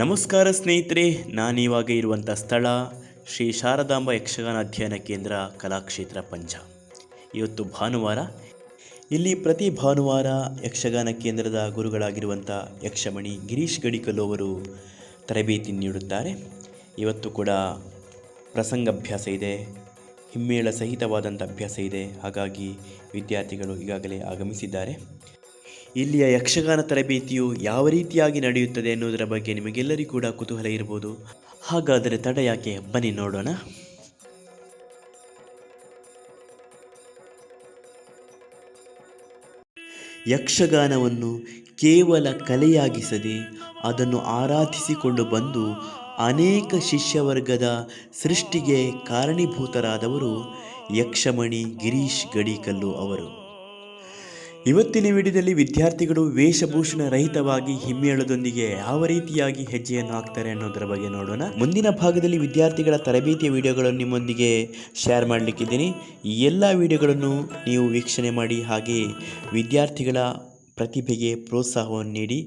ನಮಸ್ಕಾರ ಸ್ನೇಹಿತರೆ, ನಾನಿವಾಗ ಇರುವಂಥ ಸ್ಥಳ ಶ್ರೀ ಶಾರದಾಂಬ ಯಕ್ಷಗಾನ ಅಧ್ಯಯನ ಕೇಂದ್ರ ಕಲಾಕ್ಷೇತ್ರ ಪಂಜ. ಇವತ್ತು ಭಾನುವಾರ. ಇಲ್ಲಿ ಪ್ರತಿ ಭಾನುವಾರ ಯಕ್ಷಗಾನ ಕೇಂದ್ರದ ಗುರುಗಳಾಗಿರುವಂಥ ಯಕ್ಷಮಣಿ ಗಿರೀಶ್ ಗಡಿಕಲ್ಲು ಅವರು ತರಬೇತಿ ನೀಡುತ್ತಾರೆ. ಇವತ್ತು ಕೂಡ ಪ್ರಸಂಗಾಭ್ಯಾಸ ಇದೆ, ಹಿಮ್ಮೇಳ ಸಹಿತವಾದಂಥ ಅಭ್ಯಾಸ ಇದೆ. ಹಾಗಾಗಿ ವಿದ್ಯಾರ್ಥಿಗಳು ಈಗಾಗಲೇ ಆಗಮಿಸಿದ್ದಾರೆ. ಇಲ್ಲಿಯ ಯಕ್ಷಗಾನ ತರಬೇತಿಯು ಯಾವ ರೀತಿಯಾಗಿ ನಡೆಯುತ್ತದೆ ಅನ್ನೋದರ ಬಗ್ಗೆ ನಿಮಗೆಲ್ಲರಿಗೂ ಕೂಡ ಕುತೂಹಲ ಇರ್ಬೋದು. ಹಾಗಾದರೆ ತಡ ಯಾಕೆ, ಬನ್ನಿ ನೋಡೋಣ. ಯಕ್ಷಗಾನವನ್ನು ಕೇವಲ ಕಲೆಯಾಗಿಸದೆ ಅದನ್ನು ಆರಾಧಿಸಿಕೊಂಡು ಬಂದು ಅನೇಕ ಶಿಷ್ಯವರ್ಗದ ಸೃಷ್ಟಿಗೆ ಕಾರಣೀಭೂತರಾದವರು ಯಕ್ಷಮಣಿ ಗಿರೀಶ್ ಗಡಿಕಲ್ಲು ಅವರು. ಇವತ್ತಿನ ವಿಡಿಯೋದಲ್ಲಿ ವಿದ್ಯಾರ್ಥಿಗಳು ವೇಷಭೂಷಣ ರಹಿತವಾಗಿ ಹಿಮ್ಮೇಳದೊಂದಿಗೆ ಯಾವ ರೀತಿಯಾಗಿ ಹೆಜ್ಜೆಯನ್ನು ಹಾಕ್ತಾರೆ ಅನ್ನೋದರ ಬಗ್ಗೆ ನೋಡೋಣ. ಮುಂದಿನ ಭಾಗದಲ್ಲಿ ವಿದ್ಯಾರ್ಥಿಗಳ ತರಬೇತಿಯ ವಿಡಿಯೋಗಳನ್ನು ನಿಮ್ಮೊಂದಿಗೆ ಶೇರ್ ಮಾಡಲಿಕ್ಕಿದ್ದೀನಿ. ಈ ಎಲ್ಲ ವಿಡಿಯೋಗಳನ್ನು ನೀವು ವೀಕ್ಷಣೆ ಮಾಡಿ, ಹಾಗೆ ವಿದ್ಯಾರ್ಥಿಗಳ ಪ್ರತಿಭೆಗೆ ಪ್ರೋತ್ಸಾಹವನ್ನು ನೀಡಿ.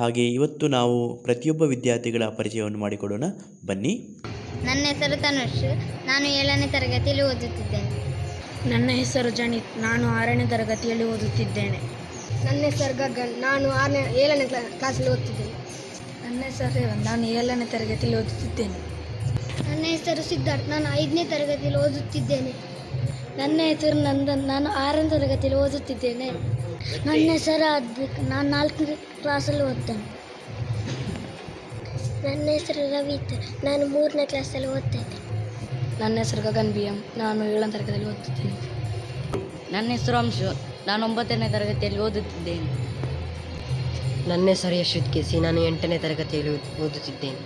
ಹಾಗೆ ಇವತ್ತು ನಾವು ಪ್ರತಿಯೊಬ್ಬ ವಿದ್ಯಾರ್ಥಿಗಳ ಪರಿಚಯವನ್ನು ಮಾಡಿಕೊಡೋಣ, ಬನ್ನಿ. ನನ್ನ ಹೆಸರು ತನುಷ್, ನಾನು 7ನೇ ತರಗತಿಯಲ್ಲಿ ಓದುತ್ತಿದ್ದೇನೆ. ನನ್ನ ಹೆಸರು ಜನಿತ್, ನಾನು 6ನೇ ತರಗತಿಯಲ್ಲಿ ಓದುತ್ತಿದ್ದೇನೆ. ನನ್ನ ಹೆಸರು ಗಗನ್, ನಾನು 7ನೇ ಕ್ಲಾಸಲ್ಲಿ ಓದುತ್ತಿದ್ದೇನೆ. ನನ್ನ ಹೆಸರು ರೇವನ್, ನಾನು 7ನೇ ತರಗತಿಯಲ್ಲಿ ಓದುತ್ತಿದ್ದೇನೆ. ನನ್ನ ಹೆಸರು ಸಿದ್ಧಾರ್ಥ್, ನಾನು 5ನೇ ತರಗತಿಯಲ್ಲಿ ಓದುತ್ತಿದ್ದೇನೆ. ನನ್ನ ಹೆಸರು ನಂದನ್, ನಾನು 6ನೇ ತರಗತಿಯಲ್ಲಿ ಓದುತ್ತಿದ್ದೇನೆ. ನನ್ನ ಹೆಸರು ಅದ್ವಿಕ್, ನಾನು 4ನೇ ಕ್ಲಾಸಲ್ಲಿ ಓದ್ತೇನೆ. ನನ್ನ ಹೆಸರು ರವೀತ್, ನಾನು 3ನೇ ಕ್ಲಾಸಲ್ಲಿ ಓದ್ತೇನೆ. ನನ್ನ ಹೆಸರು ಗಗನ್ BM, ನಾನು 7ನೇ ತರಗತಿಯಲ್ಲಿ ಓದುತ್ತಿದ್ದೇನೆ. ನನ್ನ ಹೆಸರು ಅಂಶು, ನಾನು 9ನೇ ತರಗತಿಯಲ್ಲಿ ಓದುತ್ತಿದ್ದೇನೆ. ನನ್ನ ಹೆಸರು ಯಶ್ವಿತ್ KC, ನಾನು 8ನೇ ತರಗತಿಯಲ್ಲಿ ಓದುತ್ತಿದ್ದೇನೆ.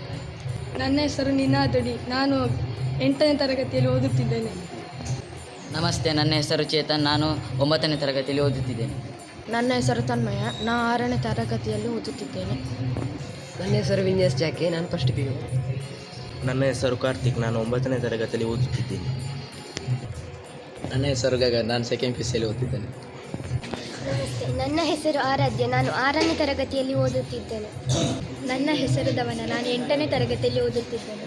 ನನ್ನ ಹೆಸರು ನಿನಾದಡಿ, ನಾನು 8ನೇ ತರಗತಿಯಲ್ಲಿ ಓದುತ್ತಿದ್ದೇನೆ. ನಮಸ್ತೆ, ನನ್ನ ಹೆಸರು ಚೇತನ್, ನಾನು 9ನೇ ತರಗತಿಯಲ್ಲಿ ಓದುತ್ತಿದ್ದೇನೆ. ನನ್ನ ಹೆಸರು ತನ್ಮಯ, ನಾನು 6ನೇ ತರಗತಿಯಲ್ಲಿ ಓದುತ್ತಿದ್ದೇನೆ. ನನ್ನ ಹೆಸರು ವಿನ್ಯಾಸ್ ಜಾಕೆ, ನಾನು ಫಸ್ಟ್ PU. ನನ್ನ ಹೆಸರು ಕಾರ್ತಿಕ್, ನಾನು 9ನೇ ತರಗತಿಯಲ್ಲಿ ಓದುತ್ತಿದ್ದೇನೆ. ನನ್ನ ಹೆಸರು ಗಗನ್, ನಾನು 2nd PUCಯಲ್ಲಿ ಓದುತ್ತಿದ್ದೇನೆ. ನಮಸ್ತೆ, ನನ್ನ ಹೆಸರು ಆರಾಧ್ಯ, ನಾನು 6ನೇ ತರಗತಿಯಲ್ಲಿ ಓದುತ್ತಿದ್ದೇನೆ. ನನ್ನ ಹೆಸರು ಧವನ, ನಾನು 8ನೇ ತರಗತಿಯಲ್ಲಿ ಓದುತ್ತಿದ್ದೇನೆ.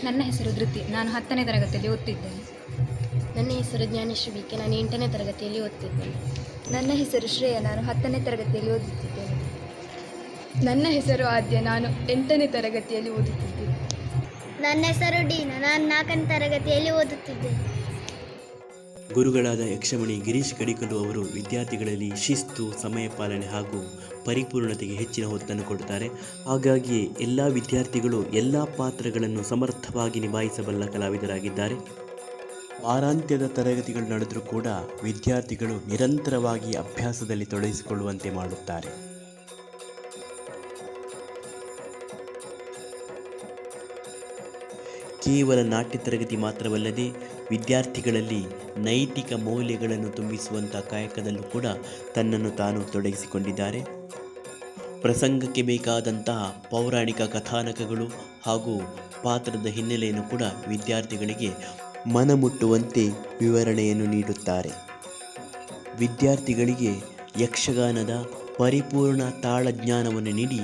ನನ್ನ ಹೆಸರು ಧೃತಿ, ನಾನು 10ನೇ ತರಗತಿಯಲ್ಲಿ ಓದುತ್ತಿದ್ದೇನೆ. ನನ್ನ ಹೆಸರು ಜ್ಞಾನೇಶ್ವರಿ BK, ನಾನು 8ನೇ ತರಗತಿಯಲ್ಲಿ ಓದುತ್ತಿದ್ದೇನೆ. ನನ್ನ ಹೆಸರು ಶ್ರೇಯ, ನಾನು 10ನೇ ತರಗತಿಯಲ್ಲಿ ಓದುತ್ತಿದ್ದೇನೆ. ನನ್ನ ಹೆಸರು ಆದ್ಯ, ನಾನು 8ನೇ ತರಗತಿಯಲ್ಲಿ ಓದುತ್ತಿದ್ದೇನೆ. ನನ್ನ ಹೆಸರು ಡೀನಾ, ನಾನು 4ನೇ ತರಗತಿಯಲ್ಲಿ ಓದುತ್ತಿದ್ದೇನೆ. ಗುರುಗಳಾದ ಯಕ್ಷಮಣಿ ಗಿರೀಶ್ ಗಡಿಕಲ್ಲು ಅವರು ವಿದ್ಯಾರ್ಥಿಗಳಲ್ಲಿ ಶಿಸ್ತು, ಸಮಯ ಪಾಲನೆ ಹಾಗೂ ಪರಿಪೂರ್ಣತೆಗೆ ಹೆಚ್ಚಿನ ಒತ್ತನ್ನು ಕೊಡುತ್ತಾರೆ. ಹಾಗಾಗಿ ಎಲ್ಲ ವಿದ್ಯಾರ್ಥಿಗಳು ಎಲ್ಲ ಪಾತ್ರಗಳನ್ನು ಸಮರ್ಥವಾಗಿ ನಿಭಾಯಿಸಬಲ್ಲ ಕಲಾವಿದರಾಗಿದ್ದಾರೆ. ವಾರಾಂತ್ಯದ ತರಗತಿಗಳು ನಡೆದರೂ ಕೂಡ ವಿದ್ಯಾರ್ಥಿಗಳು ನಿರಂತರವಾಗಿ ಅಭ್ಯಾಸದಲ್ಲಿ ತೊಡಗಿಸಿಕೊಳ್ಳುವಂತೆ ಮಾಡುತ್ತಾರೆ. ಕೇವಲ ನಾಟ್ಯ ತರಗತಿ ಮಾತ್ರವಲ್ಲದೆ ವಿದ್ಯಾರ್ಥಿಗಳಲ್ಲಿ ನೈತಿಕ ಮೌಲ್ಯಗಳನ್ನು ತುಂಬಿಸುವಂಥ ಕಾಯಕದಲ್ಲೂ ಕೂಡ ತನ್ನನ್ನು ತಾನು ತೊಡಗಿಸಿಕೊಂಡಿದ್ದಾರೆ. ಪ್ರಸಂಗಕ್ಕೆ ಬೇಕಾದಂತಹ ಪೌರಾಣಿಕ ಕಥಾನಕಗಳು ಹಾಗೂ ಪಾತ್ರದ ಹಿನ್ನೆಲೆಯನ್ನು ಕೂಡ ವಿದ್ಯಾರ್ಥಿಗಳಿಗೆ ಮನಮುಟ್ಟುವಂತೆ ವಿವರಣೆಯನ್ನು ನೀಡುತ್ತಾರೆ. ವಿದ್ಯಾರ್ಥಿಗಳಿಗೆ ಯಕ್ಷಗಾನದ ಪರಿಪೂರ್ಣ ತಾಳಜ್ಞಾನವನ್ನು ನೀಡಿ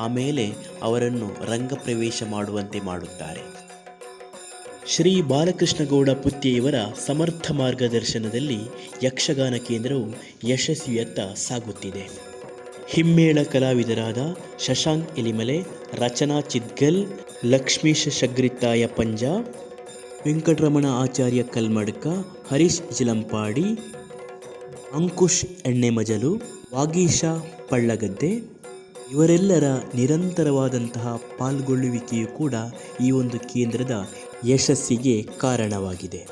ಆಮೇಲೆ ಅವರನ್ನು ರಂಗಪ್ರವೇಶ ಮಾಡುವಂತೆ ಮಾಡುತ್ತಾರೆ. ಶ್ರೀ ಬಾಲಕೃಷ್ಣಗೌಡ ಪುತ್ಯೆಯವರ ಸಮರ್ಥ ಮಾರ್ಗದರ್ಶನದಲ್ಲಿ ಯಕ್ಷಗಾನ ಕೇಂದ್ರವು ಯಶಸ್ವಿಯತ್ತ ಸಾಗುತ್ತಿದೆ. ಹಿಮ್ಮೇಳ ಕಲಾವಿದರಾದ ಶಶಾಂಕ್ ಎಲಿಮಲೆ, ರಚನಾ ಚಿದ್ಗಲ್, ಲಕ್ಷ್ಮೀಶ ಶಗ್ರಿತ್ತಾಯ ಪಂಜ, ವೆಂಕಟರಮಣ ಆಚಾರ್ಯ ಕಲ್ಮಡ್ಕ, ಹರೀಶ್ ಜಿಲಂಪಾಡಿ, ಅಂಕುಶ್ ಎಣ್ಣೆಮಜಲು, ವಾಗೀಶ ಪಳ್ಳಗದ್ದೆ ಇವರೆಲ್ಲರ ನಿರಂತರವಾದಂತಹ ಪಾಲ್ಗೊಳ್ಳುವಿಕೆಯು ಕೂಡ ಈ ಒಂದು ಕೇಂದ್ರದ ಯಶಸ್ಸಿಗೆ ಕಾರಣವಾಗಿದೆ.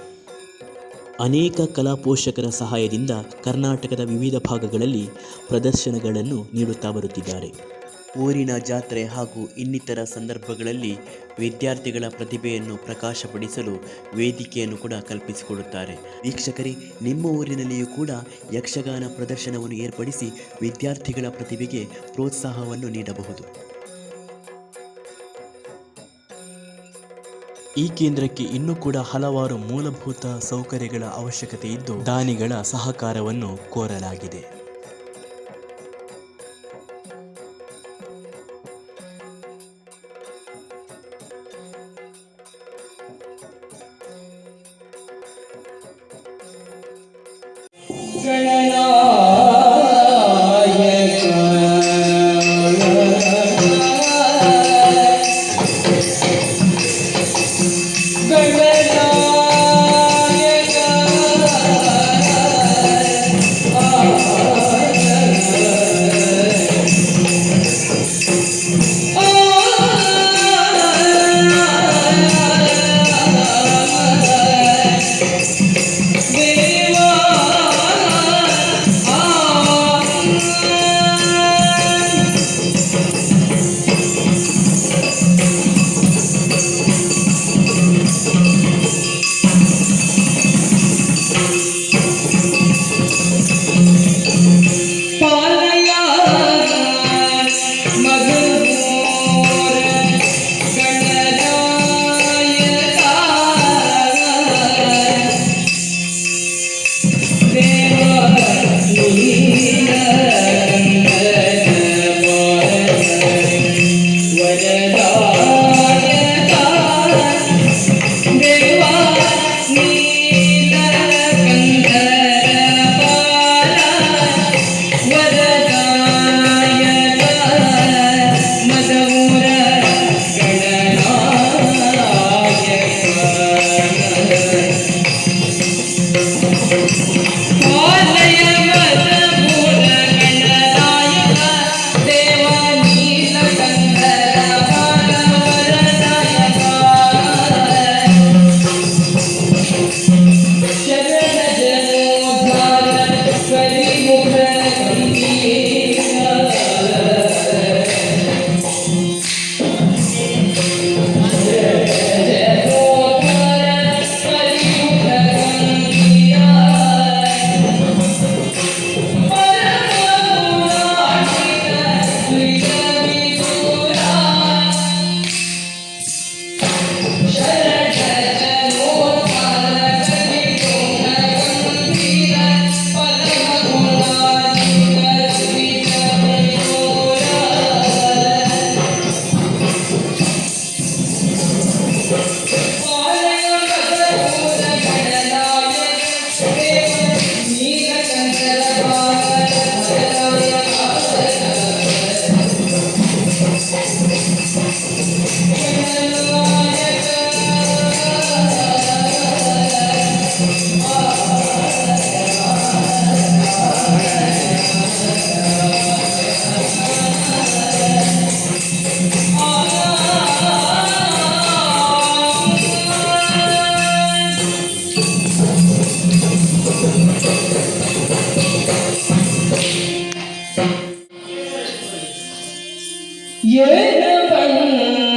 ಅನೇಕ ಕಲಾ ಪೋಷಕರ ಸಹಾಯದಿಂದ ಕರ್ನಾಟಕದ ವಿವಿಧ ಭಾಗಗಳಲ್ಲಿ ಪ್ರದರ್ಶನಗಳನ್ನು ನೀಡುತ್ತಾ ಬರುತ್ತಿದ್ದಾರೆ. ಊರಿನ ಜಾತ್ರೆ ಹಾಗೂ ಇನ್ನಿತರ ಸಂದರ್ಭಗಳಲ್ಲಿ ವಿದ್ಯಾರ್ಥಿಗಳ ಪ್ರತಿಭೆಯನ್ನು ಪ್ರಕಾಶಪಡಿಸಲು ವೇದಿಕೆಯನ್ನು ಕೂಡ ಕಲ್ಪಿಸಿಕೊಡುತ್ತಾರೆ. ವೀಕ್ಷಕರೇ, ನಿಮ್ಮ ಊರಿನಲ್ಲಿಯೂ ಕೂಡ ಯಕ್ಷಗಾನ ಪ್ರದರ್ಶನವನ್ನು ಏರ್ಪಡಿಸಿ ವಿದ್ಯಾರ್ಥಿಗಳ ಪ್ರತಿಭೆಗೆ ಪ್ರೋತ್ಸಾಹವನ್ನು ನೀಡಬಹುದು. ಈ ಕೇಂದ್ರಕ್ಕೆ ಇನ್ನೂ ಕೂಡ ಹಲವಾರು ಮೂಲಭೂತ ಸೌಕರ್ಯಗಳ ಅವಶ್ಯಕತೆ ಇದ್ದು ದಾನಿಗಳ ಸಹಕಾರವನ್ನು ಕೋರಲಾಗಿದೆ. ಏನು